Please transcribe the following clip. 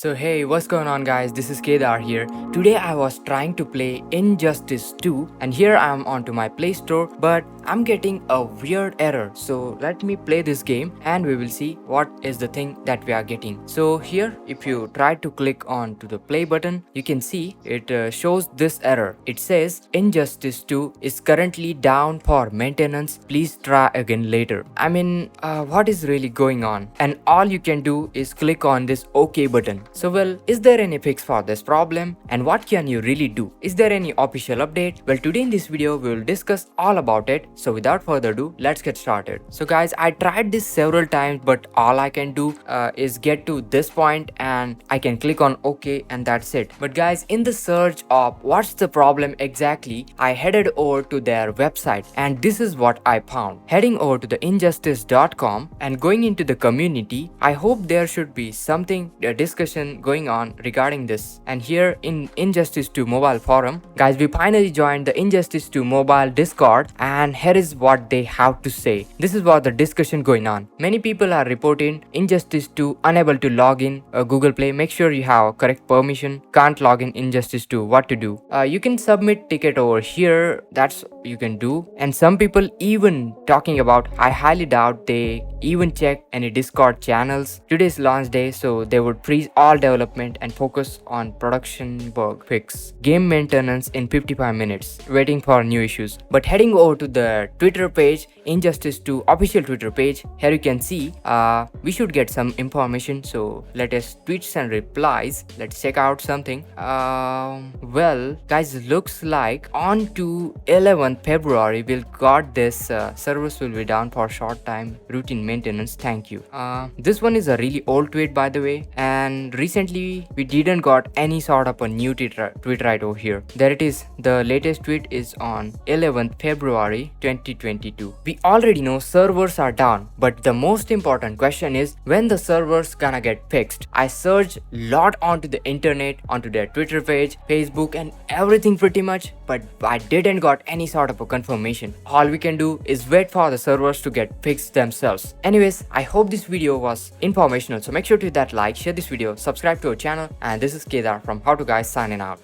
So hey, what's going on guys, this is Kedar here. Today I was trying to play Injustice 2 and here I am onto my Play Store, but I'm getting a weird error. So let me play this game and we will see what is the thing that we are getting. So here if you try to click on to the play button, you can see it shows this error. It says Injustice 2 is currently down for maintenance, please try again later. What is really going on? And all you can do is click on this OK button. So well, is there any fix for this problem and what can you really do? Is there any official update? Well, today in this video we will discuss all about it. So without further ado, let's get started. So guys, I tried this several times, but all I can do is get to this point and I can click on OK and that's it. But guys, in the search of what's the problem exactly, I headed over to their website and this is what I found. Heading over to the injustice.com and going into the community, I hope there should be something, a discussion going on regarding this. And here in Injustice 2 mobile forum, guys, we finally joined the Injustice 2 mobile Discord and here is what they have to say. This is what the discussion going on. Many people are reporting Injustice 2 unable to log in Google Play. Make sure you have correct permission. Can't log in Injustice 2. What to do? You can submit ticket over here. That's you can do. And some people even talking about, I highly doubt they even check any Discord channels. Today's launch day, so they would freeze all development and focus on production bug fix. Game maintenance in 55 minutes. Waiting for new issues. But heading over to the Twitter page, Injustice 2 official Twitter page, here you can see we should get some information. So latest tweets and replies. Let's check out something. Well, guys, looks like on to 11th February we'll got this servers will be down for short time routine maintenance. Thank you. This one is a really old tweet by the way, and recently we didn't got any sort of a new tweet right over here. There it is. The latest tweet is on 11th February 2022. We already know servers are down, but the most important question is when the servers gonna get fixed. I searched lot onto the internet, onto their Twitter page, Facebook and everything pretty much, but I didn't got any sort of a confirmation. All we can do is wait for the servers to get fixed themselves. Anyways, I hope this video was informational, so make sure to hit that like, share this video, subscribe to our channel, and this is Kedar from How To Guys signing out.